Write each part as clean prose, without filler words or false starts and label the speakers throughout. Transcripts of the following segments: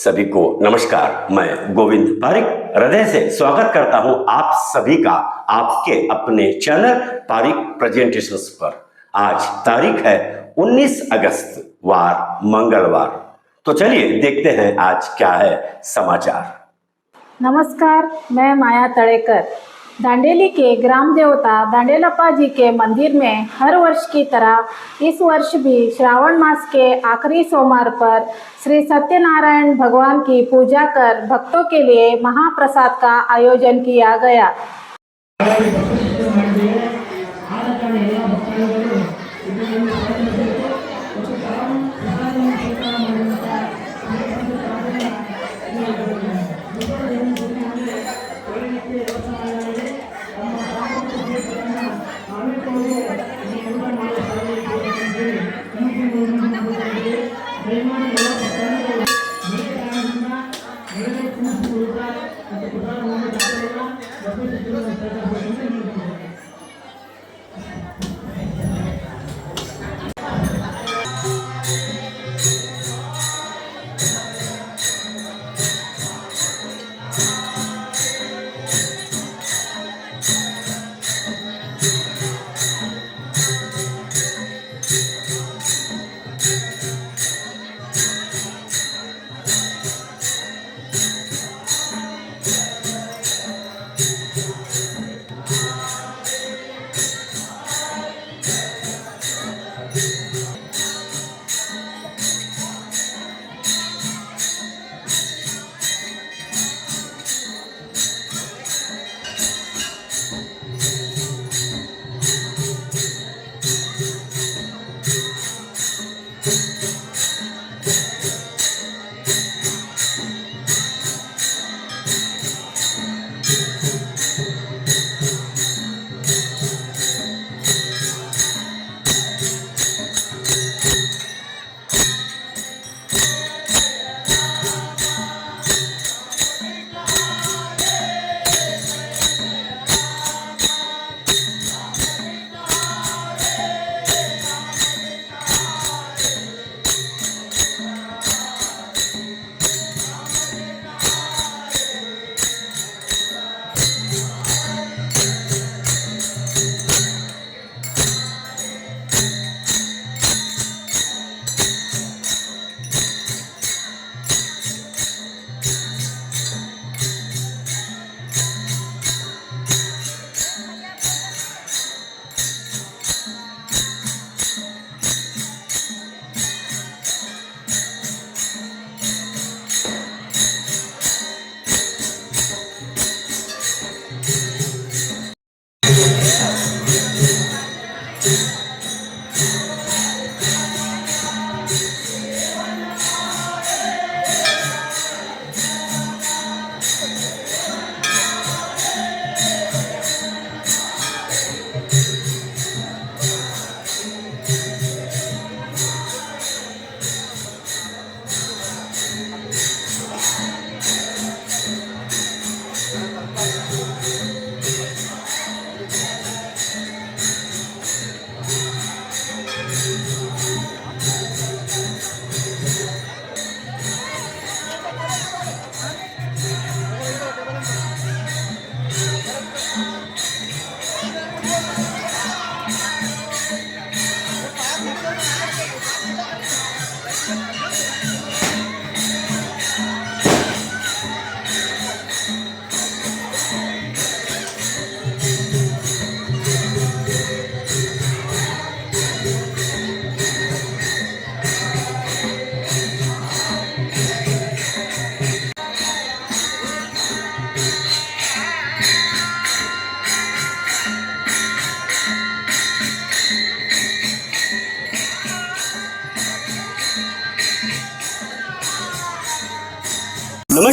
Speaker 1: सभी को नमस्कार। मैं गोविंद पारिक हृदय से स्वागत करता हूं आप सभी का आपके अपने चैनल पारिक प्रेजेंटेशंस पर। आज तारीख है 19 अगस्त, वार मंगलवार। तो चलिए देखते हैं आज क्या है समाचार।
Speaker 2: नमस्कार, मैं माया तड़ेकर। दांडेली के ग्राम देवता दांडेलप्पा जी के मंदिर में हर वर्ष की तरह इस वर्ष भी श्रावण मास के आखिरी सोमवार पर श्री सत्यनारायण भगवान की पूजा कर भक्तों के लिए महाप्रसाद का आयोजन किया गया।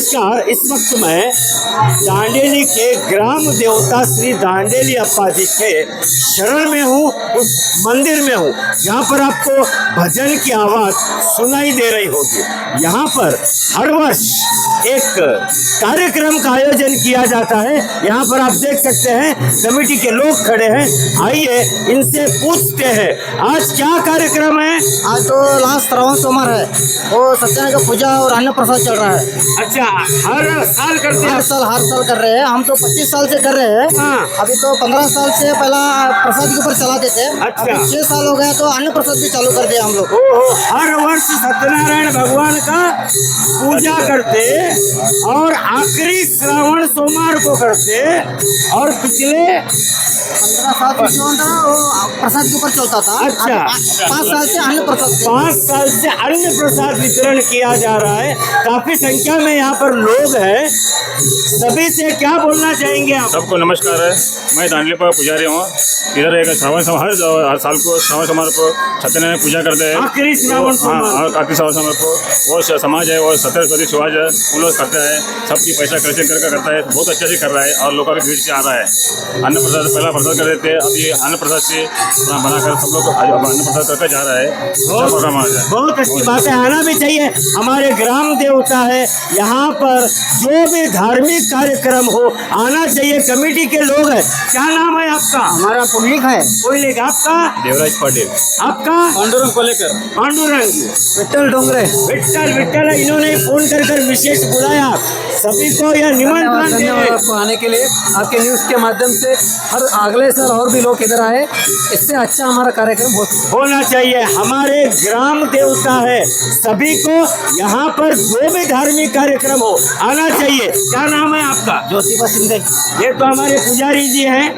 Speaker 1: नमस्कार, इस वक्त मैं दांडेली के ग्राम देवता श्री दांडेली अप्पा जी के शरण में हूँ, उस मंदिर में हूँ। यहाँ पर आपको भजन की आवाज़ सुनाई दे रही होगी। यहाँ पर हर वर्ष एक कार्यक्रम का आयोजन किया जाता है। यहाँ पर आप देख सकते हैं कमेटी के लोग खड़े हैं। आइए इनसे पूछते हैं आज क्या कार्यक्रम है।
Speaker 3: आज तो लास्ट श्रावण सोमवार है, वो सत्यनारायण का पूजा और अन्न प्रसाद चल रहा है।
Speaker 1: अच्छा, हर साल करते हैं?
Speaker 3: हर साल कर रहे हैं। हम तो 25 साल से कर रहे हैं।
Speaker 1: हाँ।
Speaker 3: अभी तो 15 साल से पहला प्रसाद के ऊपर चलाते थे।
Speaker 1: अच्छा।
Speaker 3: अभी 6 साल हो गया तो अन्न प्रसाद भी चालू कर दिया हम लोग।
Speaker 1: ओहो, हर वर्ष सत्यनारायण भगवान का पूजा करते और आखिरी श्रावण सोमवार को करते, और पिछले
Speaker 3: 15 साल से जो था वो प्रसाद के ऊपर चलता था।
Speaker 1: अच्छा।
Speaker 3: 5 साल से अन्न प्रसाद।
Speaker 1: 5 साल से अन्न प्रसाद वितरण किया जा रहा है। काफी संख्या में यहाँ पर लोग हैं। सभी से क्या बोलना चाहेंगे आप?
Speaker 4: सबको नमस्कार है। मैं दांडली पर पुजारी हूँ। इधर एक श्रावण हर साल को श्रावण सोमवार को सत्यनारायण पूजा करते हैं।
Speaker 1: आखिरी श्रावण सोमवार।
Speaker 4: आखिरी श्रावण सोमवार को वो समाज है, वो सत्यस्वती समाज है, उन लोग करते हैं। सबकी पैसा खर्च करके करता है, बहुत अच्छे से कर रहा है और लोगों की भीड़ से आ रहा है। अन्न प्रसाद पहला प्रसाद कर देते हैं, अब ये अन्न प्रसाद से बनाकर सब लोग अन्न प्रसाद करके जा रहा है।
Speaker 1: बहुत अच्छी बात है, आना भी चाहिए। हमारे ग्राम देवता है, यहाँ पर जो भी धार्मिक कार्यक्रम हो आना चाहिए। कमेटी के लोग हैं। क्या नाम है आपका?
Speaker 3: हमारा पुंडलिक है।
Speaker 1: पुंडलिक। आपका?
Speaker 4: देवराज पाटिल।
Speaker 1: आपका?
Speaker 4: पांडुरंग कोलेकर।
Speaker 1: पांडुरंग।
Speaker 3: विट्ठल डोंगरे।
Speaker 1: विट्ठल इन्होंने फोन कर विशेष बुलाया। सभी को यह निमंत्रण
Speaker 5: धन्यवाद आपको आने के लिए। आपके न्यूज़ के माध्यम से हर अगले साल और भी लोग इधर आए, इससे अच्छा हमारा कार्यक्रम
Speaker 1: होना चाहिए। हमारे ग्राम देवता है, सभी को यहाँ पर जो भी धार्मिक कार्यक्रम हो आना चाहिए। क्या नाम है आपका?
Speaker 3: ज्योतिबा शिंदे।
Speaker 1: ये तो हमारे पुजारी जी हैं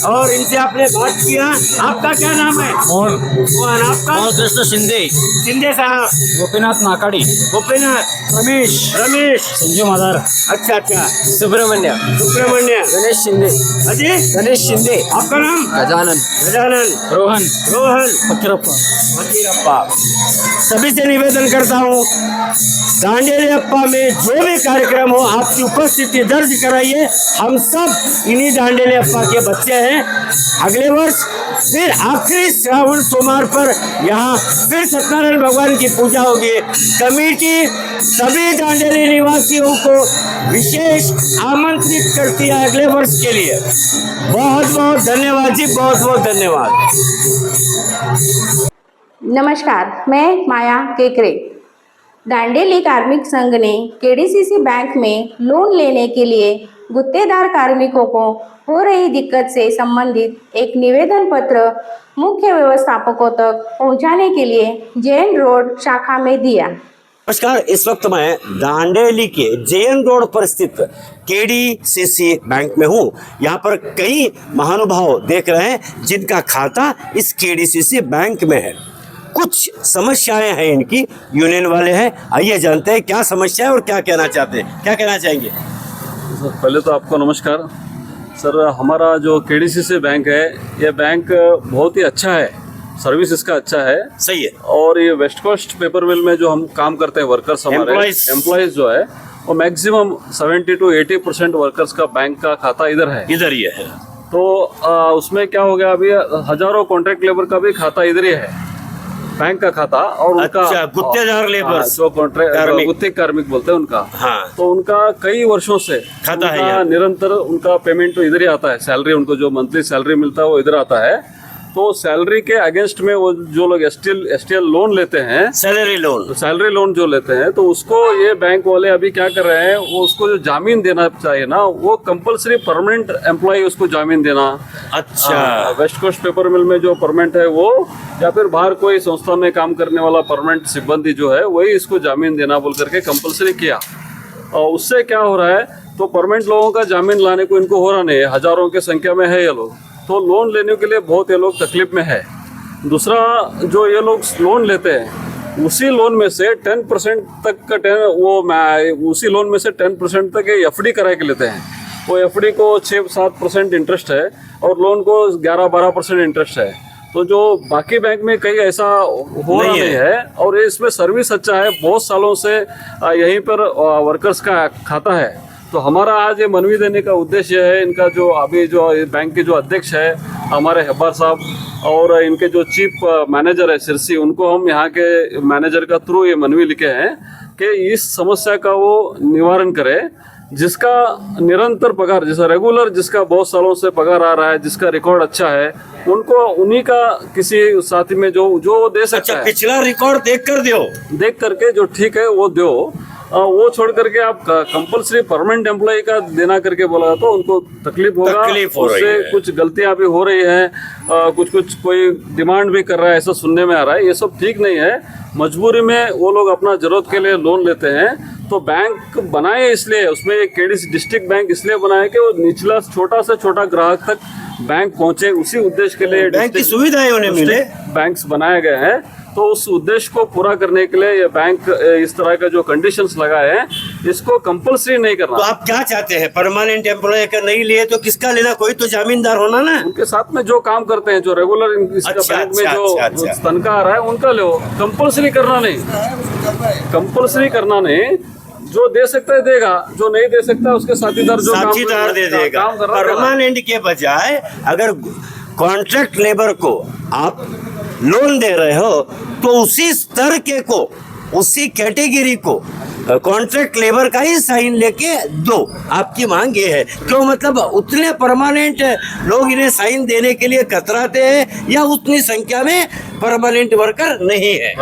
Speaker 1: और इनसे आपने बात किया। आपका क्या नाम है? मोहन। आपका?
Speaker 5: कृष्ण शिंदे।
Speaker 1: शिंदे साहब।
Speaker 5: गोपीनाथ नाकाड़ी।
Speaker 1: गोपीनाथ।
Speaker 5: रमेश।
Speaker 1: संजू मदार। अच्छा।
Speaker 5: सुब्रमण्य। गणेश शिंदे।
Speaker 1: अजय।
Speaker 5: गणेश शिंदे।
Speaker 1: आपका नाम? गजानन। रोहन। फकीरप्पा। सभी से निवेदन करता हूँ दांडेली अप्पा में जो भी कार्यक्रम हो आपकी उपस्थिति दर्ज कराइए। हम सब इन्हीं दांडेली अप्पा के बच्चे हैं। अगले वर्ष फिर आखिरी श्रावण सोमवार पर यहाँ फिर सत्यनारायण भगवान की पूजा होगी। कमेटी सभी दांडेली निवासियों को विशेष आमंत्रित करती है अगले वर्ष के लिए। बहुत बहुत धन्यवाद जी, बहुत बहुत धन्यवाद।
Speaker 6: नमस्कार, मैं माया केकरे। दांडेली कार्मिक संघ ने केडीसीसी बैंक में लोन लेने के लिए गुत्तेदार कार्मिकों को हो रही दिक्कत से संबंधित एक निवेदन पत्र मुख्य व्यवस्थापकों तक पहुंचाने के लिए जैन रोड शाखा में दिया।
Speaker 1: नमस्कार, इस वक्त मैं दांडेली के जैन रोड पर स्थित केडीसीसी बैंक में हूँ। यहाँ पर कई महानुभाव देख रहे हैं जिनका खाता इस केडीसीसी बैंक में है। कुछ समस्याएं हैं इनकी, यूनियन वाले हैं। आइए जानते हैं क्या समस्या है और क्या कहना चाहते हैं। क्या कहना चाहेंगे?
Speaker 7: सर, पहले तो आपको नमस्कार। सर, हमारा जो केडीसीसी बैंक है, यह बैंक बहुत ही अच्छा है, सर्विस इसका अच्छा है।
Speaker 1: सही है।
Speaker 7: और ये वेस्ट कोस्ट पेपर मिल में जो हम काम करते हैं, वर्कर्स हमारे एम्प्लॉयज़ जो है वो मैक्सिमम 70 to 80% वर्कर्स का बैंक का खाता इधर है।
Speaker 1: इधर ही है।
Speaker 7: तो उसमें क्या हो गया, अभी हजारों कॉन्ट्रैक्ट लेबर का भी खाता इधर ही है, बैंक का खाता। और उनका
Speaker 1: अच्छा, गुत्तेदार लेबर
Speaker 7: जो कॉन्ट्रैक्ट गुत्ते कार्मिक बोलते हैं उनका।
Speaker 1: हाँ।
Speaker 7: तो उनका कई वर्षों से
Speaker 1: खाता है
Speaker 7: उनका
Speaker 1: यहाँ।
Speaker 7: निरंतर उनका पेमेंट तो इधर ही आता है। सैलरी उनको जो मंथली सैलरी मिलता है वो इधर आता है। तो सैलरी के अगेंस्ट में वो जो लोग एसटीएल लोन लेते हैं,
Speaker 1: सैलरी लोन
Speaker 7: जो लेते हैं, तो उसको ये बैंक वाले अभी क्या कर रहे हैं, वो उसको जो जामीन देना चाहिए ना, वो कंपलसरी परमानेंट एम्प्लॉय उसको जामीन देना।
Speaker 1: अच्छा।
Speaker 7: वेस्ट कोस्ट पेपर मिल में जो परमानेंट है वो, या फिर बाहर कोई संस्था में काम करने वाला परमानेंट सिब्बंदी जो है वही इसको जामीन देना बोल करके कंपलसरी किया। और उससे क्या हो रहा है, तो परमानेंट लोगों का जामीन लाने को इनको हो रहा नहीं है। हजारों की संख्या में है ये लोग, तो लोन लेने के लिए बहुत ये लोग तकलीफ में है। दूसरा, जो ये लोग लोन लेते हैं उसी लोन में से 10% तक का उसी लोन में से 10% तक ये एफडी करा के लेते हैं। वो एफडी को 6-7% इंटरेस्ट है और लोन को 11-12% इंटरेस्ट है। तो जो बाकी बैंक में कहीं ऐसा हो रहा
Speaker 1: नहीं
Speaker 7: नहीं है, और ये इसमें सर्विस अच्छा है, बहुत सालों से यहीं पर वर्कर्स का खाता है। तो हमारा आज ये मनवी देने का उद्देश्य है, इनका जो अभी जो बैंक के जो अध्यक्ष है हमारे हेब्बार साहब, और इनके जो चीफ मैनेजर है सिरसी, उनको हम यहाँ के मैनेजर का थ्रू ये मनवी लिखे हैं कि इस समस्या का वो निवारण करे। जिसका निरंतर पगार, जैसा रेगुलर जिसका बहुत सालों से पगार आ रहा है, जिसका रिकॉर्ड अच्छा है, उनको उन्हीं का किसी साथी में जो दे सकता
Speaker 1: अच्छा,
Speaker 7: है,
Speaker 1: पिछला रिकॉर्ड देख कर दियो।
Speaker 7: देख करके जो ठीक है वो दो। वो छोड़ करके आप कंपलसरी परमानेंट एम्प्लॉय का देना करके बोला तो उनको तकलीफ होगा।
Speaker 1: तकलीफ हो रही
Speaker 7: उससे
Speaker 1: है। कुछ
Speaker 7: कुछ गलतियां भी हो रही हैं, कुछ कोई डिमांड भी कर रहा है, ऐसा सुनने में आ रहा है। ये सब ठीक नहीं है। मजबूरी में वो लोग अपना जरूरत के लिए लोन लेते हैं। तो बैंक बनाए इसलिए, उसमें एक केडीसी डिस्ट्रिक्ट बैंक इसलिए बनाए कि वो निचला छोटा से छोटा ग्राहक तक बैंक पहुंचे, उसी उद्देश्य के लिए
Speaker 1: बैंक की सुविधाएं उन्हें मिले।
Speaker 7: बैंक्स बनाए गए हैं। तो उस उद्देश्य को पूरा करने के लिए ये बैंक इस तरह का जो कंडीशंस लगाए हैं, इसको कंपलसरी नहीं
Speaker 1: तो
Speaker 7: करना।
Speaker 1: आप क्या चाहते हैं? परमानेंट एम्प्लॉय का नहीं लिए तो किसका लेना? कोई तो जामीनदार होना ना।
Speaker 7: उनके साथ में जो काम करते हैं, जो रेगुलर इसका
Speaker 1: अच्छा,
Speaker 7: बैंक में
Speaker 1: अच्छा,
Speaker 7: जो
Speaker 1: अच्छा।
Speaker 7: तनख्वाह आ रहा है उनका लो। कंपलसरी करना नहीं, कंपलसरी करना नहीं। जो दे सकता है देगा, जो नहीं दे सकता उसके साथीदार जो
Speaker 1: साथीदार दे देगा।
Speaker 7: काम कर रहा है
Speaker 1: परमानेंट के बजाय अगर कॉन्ट्रैक्ट लेबर को आप लोन दे रहे हो तो उसी स्तर के को, उसी कैटेगरी को कॉन्ट्रैक्ट लेबर का ही साइन लेके दो। आपकी मांग ये है क्यों? मतलब उतने परमानेंट लोग इन्हें साइन देने के लिए कतराते हैं, या उतनी संख्या में परमानेंट वर्कर नहीं है?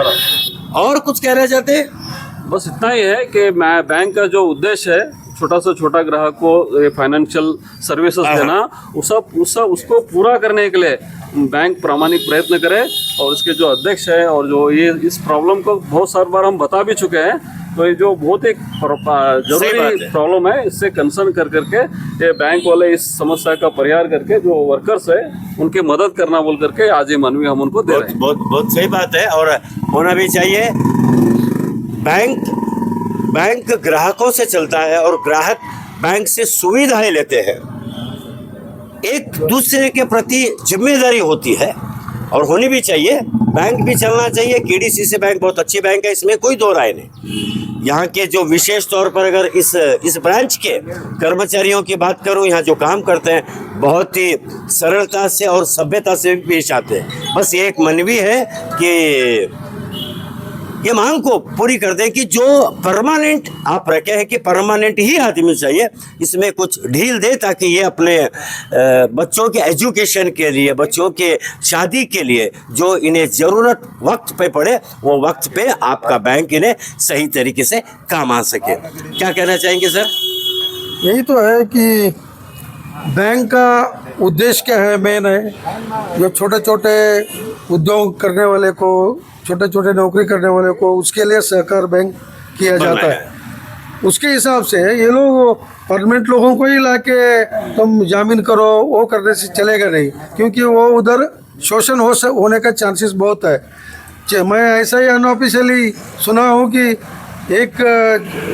Speaker 1: और कुछ कहना चाहते हैं?
Speaker 7: बस इतना ही है कि मैं बैंक का जो उद्देश्य है, छोटा से छोटा ग्राहक को फाइनेंशियल सर्विसेज देना, उसको पूरा करने के लिए बैंक प्रामाणिक प्रयत्न करे। और इसके जो अध्यक्ष है, और जो ये इस प्रॉब्लम को बहुत सारी बार हम बता भी चुके हैं, तो ये जो बहुत एक जरूरी प्रॉब्लम है, इससे कंसर्न कर करके ये बैंक वाले इस समस्या का परिहार करके जो वर्कर्स है उनकी मदद करना बोल करके आज ये मनवी हम उनको दे रहे हैं।
Speaker 1: बहुत सही बात है, और होना भी चाहिए। बैंक ग्राहकों से चलता है और ग्राहक बैंक से सुविधाएं लेते हैं। एक दूसरे के प्रति जिम्मेदारी होती है और होनी भी चाहिए। बैंक भी चलना चाहिए। केडीसीसी बैंक बहुत अच्छी बैंक है, इसमें कोई दो राय नहीं। यहाँ के जो विशेष तौर पर अगर इस ब्रांच के कर्मचारियों की बात करूँ, यहाँ जो काम करते हैं बहुत ही सरलता से और सभ्यता से पेश आते हैं। बस ये एक मनवी है कि ये मांग को पूरी कर दें कि जो परमानेंट आप रखे हैं कि परमानेंट ही आदमी चाहिए, इसमें कुछ ढील दे ताकि ये अपने बच्चों के एजुकेशन के लिए, बच्चों के शादी के लिए जो इन्हें ज़रूरत वक्त पे पड़े, वो वक्त पे आपका बैंक इन्हें सही तरीके से काम आ सके। क्या कहना चाहेंगे सर?
Speaker 8: यही तो है कि बैंक का उद्देश्य क्या है, मेन है जो छोटे छोटे उद्योग करने वाले को, छोटे छोटे नौकरी करने वाले को, उसके लिए सहकार बैंक किया जाता है। उसके हिसाब से ये लोग परमानेंट लोगों को ही लाके तुम जामीन करो, वो करने से चलेगा नहीं, क्योंकि वो उधर शोषण होने का चांसेस बहुत है। मैं ऐसा ही अनऑफिशियली सुना हूँ कि एक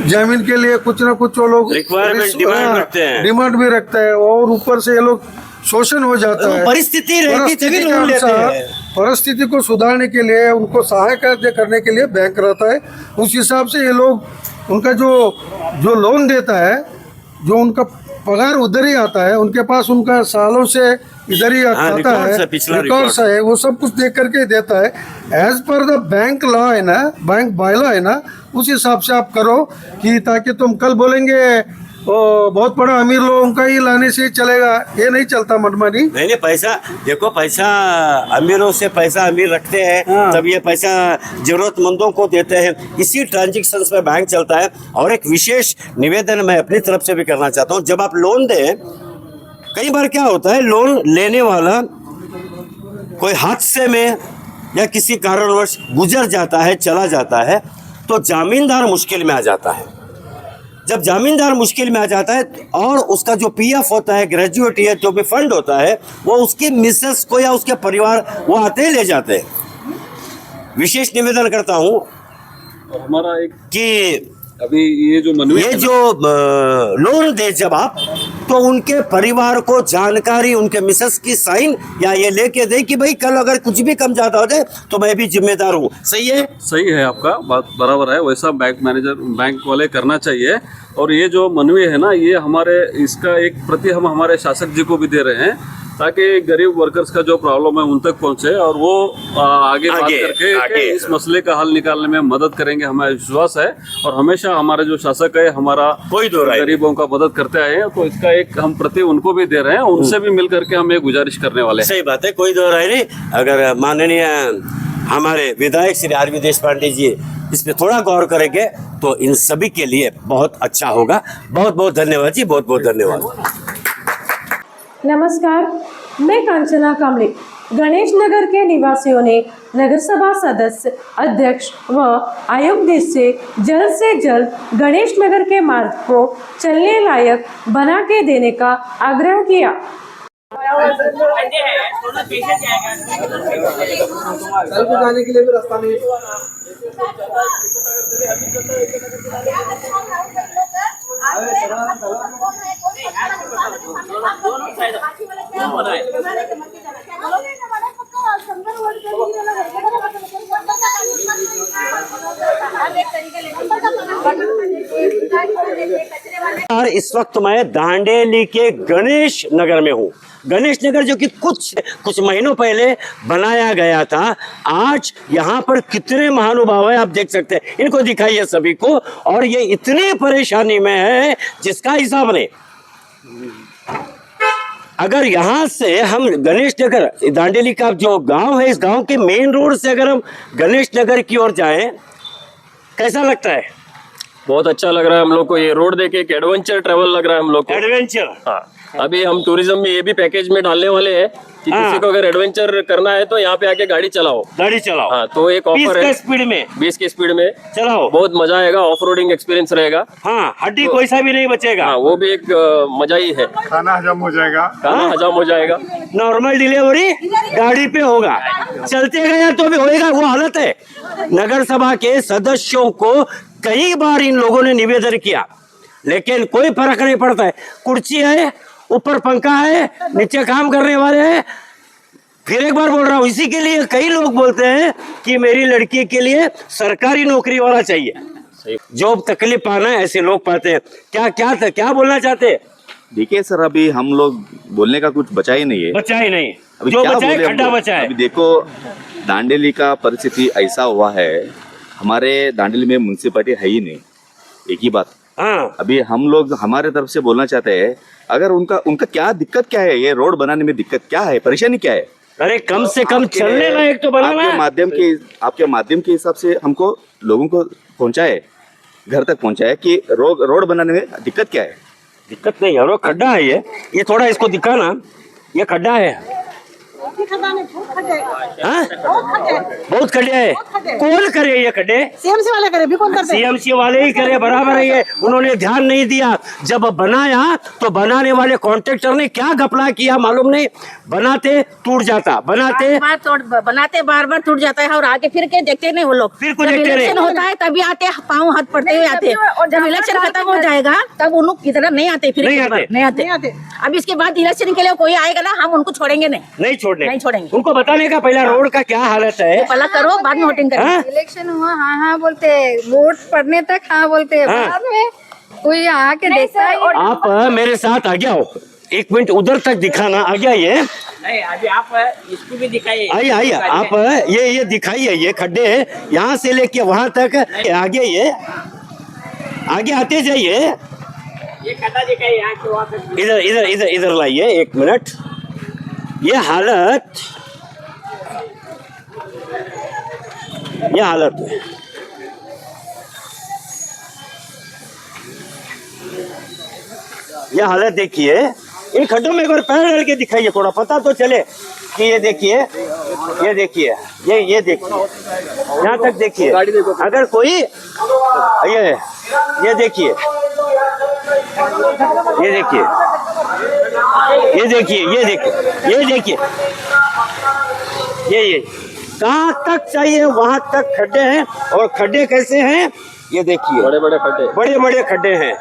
Speaker 8: जामीन के लिए कुछ ना कुछ वो लोग डिमांड भी रखते हैं, और ऊपर से ये लोग शोषण हो जाता है।
Speaker 1: परिस्थिति रहती तभी लोन लेते हैं।
Speaker 8: परिस्थिति को सुधारने के लिए, उनको सहायता करने के लिए बैंक रहता है। उस हिसाब से ये लोग उनका जो लोन देता है, जो उनका पगार उधर ही आता है, उनके पास उनका सालों से इधर ही आता है, रिकॉर्ड्स है, वो सब कुछ देख करके देता है। As per the bank law है ना, बैंक बाय लॉ है ना, उस हिसाब से आप करो कि ताकि तुम कल बोलेंगे वो बहुत बड़ा अमीर लोगों का ही लाने से चलेगा, ये नहीं चलता मनमानी।
Speaker 1: नहीं, पैसा देखो, पैसा अमीरों से पैसा अमीर रखते हैं, तब ये पैसा जरूरतमंदों को देते हैं। इसी ट्रांजेक्शन्स में बैंक चलता है। और एक विशेष निवेदन मैं अपनी तरफ से भी करना चाहता हूँ, जब आप लोन दें, कई बार क्या होता है, लोन लेने वाला कोई हादसे में या किसी कारणवश गुजर जाता है, चला जाता है, तो जामीनदार मुश्किल में आ जाता है। जब जामीनदार मुश्किल में आ जाता है और उसका जो पीएफ होता है, ग्रेजुएटी है, जो भी फंड होता है, वो उसके मिसेस को या उसके परिवार वो आते ही ले जाते हैं। विशेष निवेदन करता हूँ
Speaker 7: हमारा एक
Speaker 1: कि
Speaker 7: अभी ये जो मनवी
Speaker 1: लोन दे जब आप, तो उनके परिवार को जानकारी, उनके मिसेस की साइन या ये लेके दे कि भाई कल अगर कुछ भी कम ज्यादा हो जाए तो मैं भी जिम्मेदार हूँ। सही है?
Speaker 7: सही है, आपका बात बराबर है। वैसा बैंक वाले करना चाहिए। और ये जो मनवी है ना, ये हमारे इसका एक प्रति हम हमारे शासक जी को भी दे रहे हैं, ताकि गरीब वर्कर्स का जो प्रॉब्लम है उन तक पहुंचे और वो आगे बात करके इस मसले का हल निकालने में मदद करेंगे, हमें विश्वास है। और हमेशा हमारे जो शासक है हमारा
Speaker 1: कोई दो राय
Speaker 7: गरीबों का मदद करते आए हैं, तो इसका एक हम प्रति उनको भी दे रहे हैं, उनसे भी मिल करके हम ये गुजारिश करने वाले हैं।
Speaker 1: सही बात है, कोई दो राय नहीं। अगर माननीय हमारे विधायक श्री आर वी देशपांडे जी इस पे थोड़ा गौर करेंगे तो इन सभी के लिए बहुत अच्छा होगा। बहुत बहुत धन्यवाद जी, बहुत बहुत धन्यवाद।
Speaker 9: नमस्कार, मैं कांचना कामले। गणेश नगर के निवासियों ने नगर सभा सदस्य, अध्यक्ष व आयुक्त से जल्द गणेश नगर के मार्ग को चलने लायक बना के देने का आग्रह किया।
Speaker 5: जाने के लिए भी रास्ता नहीं।
Speaker 1: और इस वक्त मैं दांडेली के गणेश नगर में हूँ। गणेश नगर जो कि कुछ महीनों पहले बनाया गया था, आज यहाँ पर कितने महानुभाव हैं आप देख सकते हैं। इनको दिखाइए सभी को। और ये इतने परेशानी में है जिसका हिसाब नहीं। अगर यहाँ से हम गणेश नगर, दांडेली का जो गांव है, इस गांव के मेन रोड से अगर हम गणेश नगर की ओर जाएं, कैसा लगता है?
Speaker 10: बहुत अच्छा लग रहा है हम लोग को। ये रोड देखे एक एडवेंचर ट्रेवल लग रहा है हम लोग को।
Speaker 1: एडवेंचर,
Speaker 10: हाँ। अभी हम टूरिज्म में ये भी पैकेज में डालने वाले हैं कि किसी को अगर एडवेंचर करना है तो यहाँ पे आके गाड़ी चलाओ।
Speaker 1: हाँ,
Speaker 10: तो एक ऑफर है 20 की स्पीड में
Speaker 1: चलाओ,
Speaker 10: बहुत मजा आएगा। ऑफ रोडिंग एक्सपीरियंस रहेगा।
Speaker 1: हाँ, हड्डी कोई सा भी नहीं बचेगा।
Speaker 10: हाँ, वो भी एक मजा ही है।
Speaker 4: खाना हजम हो जाएगा।
Speaker 10: खाना हजम हो जाएगा।
Speaker 1: नॉर्मल डिलीवरी गाड़ी पे होगा, चलते गया तो भी होएगा। वो हालत है। नगर सभा के सदस्यों को कई बार इन लोगों ने निवेदन किया, लेकिन कोई फर्क नहीं पड़ता है। कुर्सी है, ऊपर पंखा है, नीचे काम करने वाले हैं। फिर एक बार बोल रहा हूँ, इसी के लिए कई लोग बोलते हैं कि मेरी लड़की के लिए सरकारी नौकरी वाला चाहिए। जो तकलीफ पाना है ऐसे लोग पाते हैं। क्या बोलना चाहते हैं?
Speaker 11: देखिए सर, अभी हम लोग बोलने का कुछ बचा ही नहीं है।
Speaker 1: बचा ही नहीं।
Speaker 11: अभी
Speaker 1: जो
Speaker 11: क्या
Speaker 1: बचा है
Speaker 11: बोले
Speaker 1: खड्डा बचा है।
Speaker 11: अभी देखो, दांडेली का परिस्थिति ऐसा हुआ है, हमारे दांडेली में म्युनिसिपैलिटी है ही नहीं। एक ही बात।
Speaker 1: हाँ,
Speaker 11: अभी हम लोग हमारे तरफ से बोलना चाहते हैं, अगर उनका क्या दिक्कत क्या है, ये रोड बनाने में दिक्कत क्या है, परेशानी क्या है?
Speaker 1: अरे कम से कम चलने लायक तो बनाना है।
Speaker 11: आपके माध्यम के हिसाब से हमको लोगों को पहुंचाए, घर तक पहुंचाए कि रोड बनाने में दिक्कत क्या है।
Speaker 1: दिक्कत नहीं है, वो खड्डा है। ये थोड़ा इसको दिखाना, ये खड्डा है। हाँ? बहुत खड्डे है। कौन करे ये खड्डे?
Speaker 3: सीएमसी वाले करे भी कौन करते?
Speaker 1: सीएमसी वाले ही करे, बराबर है। ये उन्होंने ध्यान नहीं दिया। जब बनाया तो बनाने वाले कॉन्ट्रैक्टर ने क्या घपला किया मालूम नहीं। बनाते टूट जाता, बनाते
Speaker 3: बार बार टूट जाता है और आगे फिर के देखते नहीं वो लोग।
Speaker 1: फिर कुछ देखते नहीं।
Speaker 3: इलेक्शन होता है तभी आते, पाँव हाथ पड़ते हुए आते। जब इलेक्शन खत्म हो जाएगा तब उन लोग इधर नहीं आते, फिर नहीं आते। अब इसके बाद इलेक्शन के लिए कोई आएगा ना, हम उनको छोड़ेंगे नहीं छोड़ेंगे।
Speaker 1: उनको बताने का पहला रोड का क्या हालत है
Speaker 3: पहला करो, बाद में वोटिंग करेंगे।
Speaker 2: इलेक्शन हुआ हाँ बोलते, वोट पड़ने तक हाँ बोलते, बाद में कोई आके देखता है।
Speaker 1: आप मेरे साथ आगे आओ, 1 मिनट उधर तक दिखाना। आ गया ये
Speaker 3: नहीं, अभी आप इसको भी दिखाइए।
Speaker 1: आइए आप ये दिखाइए। ये खड्डे यहाँ से लेके वहां तक आगे, ये आगे आते जाइए।
Speaker 3: ये खड्डा दिखाइए।
Speaker 1: इधर लाइए 1 मिनट। ये हालत है। ये हालत देखिए। इन खड्डों में एक बार पैर डाल के दिखाइए, थोड़ा पता तो चले कि ये देखिए, ये देखिए, ये देखिए, यहाँ तक देखिए। अगर कोई ये देखिए, ये देखिए, ये देखिए, ये देखिए, ये देखिए, ये कहाँ तक चाहिए वहां तक खड्डे हैं। और खड्डे कैसे हैं ये देखिए, बड़े बड़े खड्डे हैं।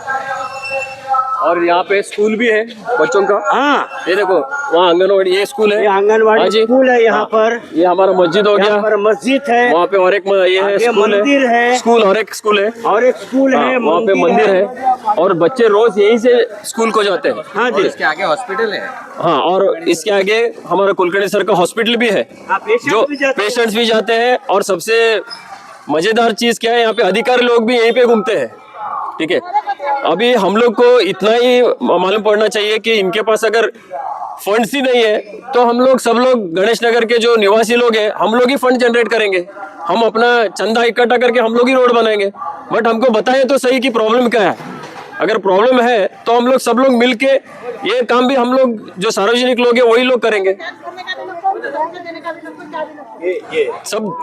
Speaker 10: और यहाँ पे स्कूल भी है बच्चों का।
Speaker 1: हाँ,
Speaker 10: ये देखो वहाँ आंगनवाड़ी, ये स्कूल है,
Speaker 1: ये
Speaker 10: हाँ
Speaker 1: आंगनवाड़ी
Speaker 10: जी।
Speaker 1: स्कूल है यहाँ पर।
Speaker 10: ये हमारा मस्जिद हो
Speaker 1: यहाँ
Speaker 10: गया,
Speaker 1: पर मस्जिद है,
Speaker 10: वहाँ पे और एक ये है
Speaker 1: आगे
Speaker 10: स्कूल
Speaker 1: मंदिर है,
Speaker 10: स्कूल और एक स्कूल है,
Speaker 1: और एक स्कूल
Speaker 10: हाँ,
Speaker 1: है,
Speaker 10: वहाँ पे मंदिर है और बच्चे रोज यहीं से स्कूल को जाते हैं।
Speaker 1: हाँ जी।
Speaker 5: इसके आगे हॉस्पिटल है।
Speaker 10: हाँ, और इसके आगे हमारा कुलकर्णी सर का हॉस्पिटल भी है, जो पेशेंट्स भी जाते हैं। और सबसे मजेदार चीज क्या है, यहाँ पे अधिकारी लोग भी यहीं पे घूमते हैं। ठीक है, अभी हम लोग को इतना ही मालूम पड़ना चाहिए कि इनके पास अगर फंड्स ही नहीं है तो हम लोग सब लोग गणेश नगर के जो निवासी लोग हैं, हम लोग ही फंड जनरेट करेंगे, हम अपना चंदा इकट्ठा करके हम लोग ही रोड बनाएंगे। बट हमको बताएं तो सही कि प्रॉब्लम क्या है। अगर प्रॉब्लम है तो हम लोग सब लोग मिलके ये काम भी हम लोग जो सार्वजनिक लोग हैं वही लोग करेंगे सब।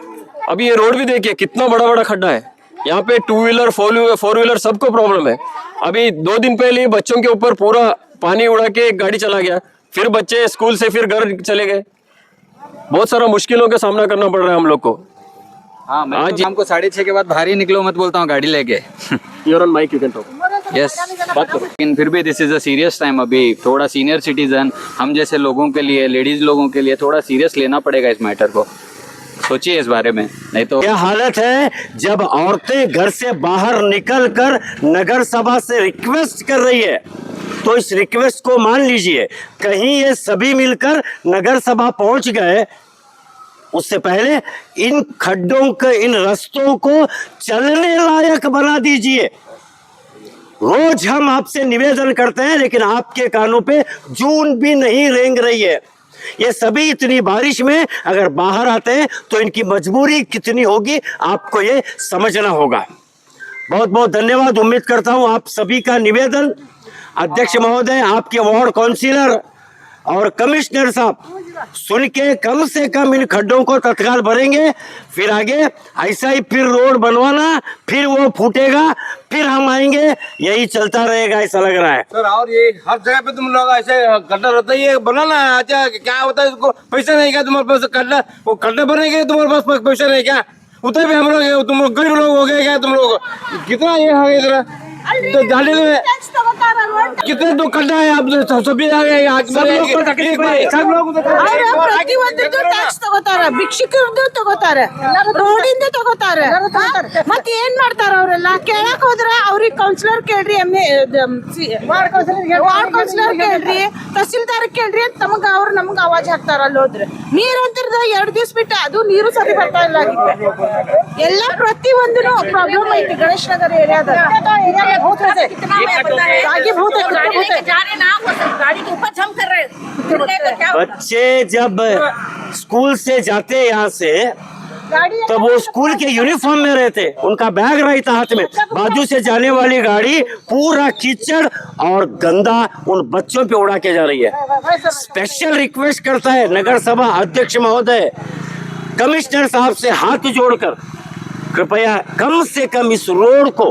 Speaker 10: अभी ये रोड भी देखिए कितना बड़ा बड़ा खड्डा है, यहाँ पे 2 व्हीलर 4 व्हीलर सबको प्रॉब्लम है। अभी 2 दिन पहले बच्चों के ऊपर पूरा पानी उड़ा के एक गाड़ी चला गया, फिर बच्चे स्कूल से फिर घर चले गए। बहुत सारा मुश्किलों का सामना करना पड़ रहा है हम लोग को।
Speaker 5: हाँ, मैं आज शाम को 6:30 के बाद बाहर ही निकलो मत बोलता हूँ गाड़ी लेके।
Speaker 10: You're on mic, you can talk.
Speaker 5: Yes,
Speaker 10: बात करो।
Speaker 5: लेकिन फिर भी this is a serious time. अभी थोड़ा सीनियर सिटीजन हम जैसे लोगों के लिए, लेडीज लोगों के लिए थोड़ा सीरियस लेना पड़ेगा इस मैटर को। सोचिए इस बारे में, नहीं तो
Speaker 1: क्या हालत है जब औरतें घर से बाहर निकलकर नगर सभा से रिक्वेस्ट कर रही है, तो इस रिक्वेस्ट को मान लीजिए। कहीं ये सभी मिलकर नगर सभा पहुंच गए, उससे पहले इन खड्डों के, इन रास्तों को चलने लायक बना दीजिए। रोज हम आपसे निवेदन करते हैं, लेकिन आपके कानों पे जून भी नहीं रेंग रही है। ये सभी इतनी बारिश में अगर बाहर आते हैं तो इनकी मजबूरी कितनी होगी आपको ये समझना होगा। बहुत बहुत धन्यवाद। उम्मीद करता हूं आप सभी का निवेदन, अध्यक्ष महोदय, आपके वार्ड काउंसिलर और कमिश्नर साहब सुन के कम से कम इन खड्डों को तत्काल भरेंगे। फिर आगे ऐसा ही फिर रोड बनवाना, फिर वो फूटेगा, फिर हम आएंगे, यही चलता रहेगा ऐसा लग रहा है।
Speaker 8: सर, और ये हर जगह पे तुम लोग ऐसे गड्ढा रहता है, ये बनाना है। अच्छा, क्या होता है, इसको पैसा नहीं क्या तुम्हारे पास? गड्ढा, वो गड्ढा बनेगा तुम्हारे पास पैसा नहीं क्या? उतना भी हम लोग, तुम लोग गरीब लोग हो गए क्या? तुम लोग कितना ये है इधर तो जाने में कितने तो खड्डा है। आप सभी आ गए, सब लोग
Speaker 3: ಪ್ರತಿಯೊಂದು ಟ್ಯಾಕ್ಸ್ ತಗೋತಾರ, ಭಿಕ್ಷುಕರದ್ದು ತಗೋತಾರ, ರೋಡಿಂದ ತಗೋತಾರ. ಮತ್ತೆ ಏನ್ ಮಾಡ್ತಾರ ಅವರೆಲ್ಲ? ಕೇಳಕ್ ಹೋದ್ರ ಅವ್ರಿಗೆ ಕೌನ್ಸಿಲರ್ ಕೇಳ್ರಿ, ವಾರ್ಡ್ ಕೌನ್ಸಿಲರ್ ಕೇಳ್ರಿ, ತಹಸೀಲ್ದಾರ್ ಕೇಳ್ರಿ ಅಂತ ನಮಗ ಆವಾಜ್ ಹಾಕ್ತಾರ. ಅಲ್ಲಿ ಹೋದ್ರೆ ನೀರ್ ಅಂತಿರ್ದ 2 ದಿವಸ ಬಿಟ್ಟು ಅದು ನೀರು ಸರಿ ಬರ್ತಾ ಇಲ್ಲ. ಎಲ್ಲ ಪ್ರತಿಯೊಂದು ಪ್ರಾಬ್ಲಮ್ ಐತಿ ಗಣೇಶ್ ನಗರ ಏರಿಯಾದ। गाड़ी के ऊपर जम कर रहे।
Speaker 1: बच्चे जब स्कूल से जाते यहाँ से, तब वो स्कूल के यूनिफॉर्म में रहते, उनका बैग रहता हाथ में, बाजू से जाने वाली गाड़ी पूरा कीचड़ और गंदा उन बच्चों पे उड़ा के जा रही है। स्पेशल रिक्वेस्ट करता है नगर सभा अध्यक्ष महोदय, कमिश्नर साहब से हाथ जोड़कर कृपया कम से कम इस रोड को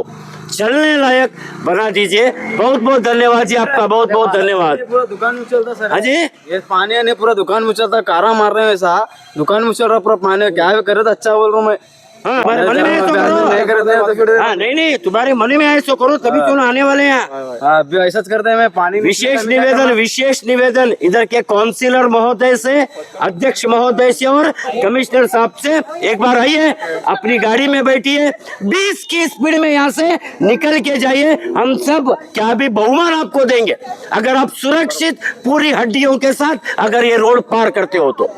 Speaker 1: चलने लायक बना दीजिए। बहुत बहुत धन्यवाद जी, आपका बहुत बहुत धन्यवाद।
Speaker 8: पूरा दुकान में चलता सर।
Speaker 1: हाँ जी,
Speaker 8: ये पानी ने पूरा दुकान में चलता, कारा मार रहे हैं ऐसा, दुकान में चल रहा पूरा पानी। क्या करे तो अच्छा बोल रहा हूँ मैं।
Speaker 1: हाँ, तुम्हारे मन में है तो करो। हाँ, नहीं, तुम्हारे मन में है तो करो, तभी तो आने वाले हैं।
Speaker 8: अभी ऐसा करते हैं, मैं पानी
Speaker 1: विशेष निवेदन इधर के काउंसिलर महोदय से, अध्यक्ष महोदय से और कमिश्नर साहब से, एक बार आइए, अपनी गाड़ी में बैठिए, 20 की स्पीड में यहाँ से निकल के जाइए। हम सब क्या भी बहुमान आपको देंगे अगर आप सुरक्षित पूरी हड्डियों के साथ अगर ये रोड पार करते हो तो।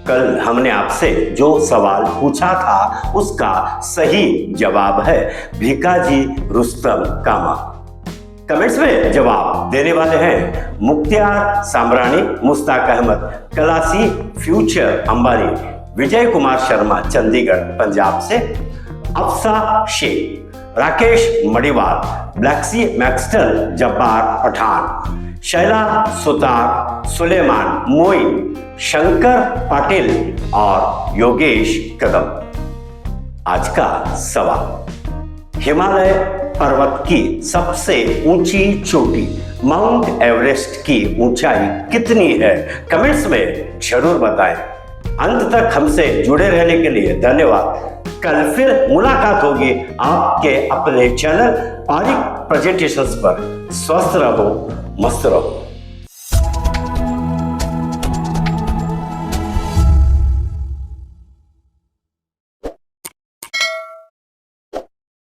Speaker 1: कल हमने आपसे जो सवाल पूछा था उसका सही जवाब है भीकाजी रुस्तम कामा। कमेंट्स में जवाब देने वाले हैं मुख्तियार सामरानी, मुश्ताक अहमद कलासी, फ्यूचर अंबानी, विजय कुमार शर्मा चंडीगढ़ पंजाब से, अफसा शेख, राकेश मड़ीवाल, ब्लैक्सी मैक्सटन, जब्बार पठान, शैला सुतार, सुलेमान मोइन, शंकर पाटिल और योगेश कदम। आज का सवाल, हिमालय पर्वत की सबसे ऊंची चोटी माउंट एवरेस्ट की ऊंचाई कितनी है? कमेंट्स में जरूर बताएं। अंत तक हमसे जुड़े रहने के लिए धन्यवाद। कल फिर मुलाकात होगी आपके अपने चैनल पारिक प्रेजेंटेशंस पर। स्वस्थ रहो, मस्त रहो।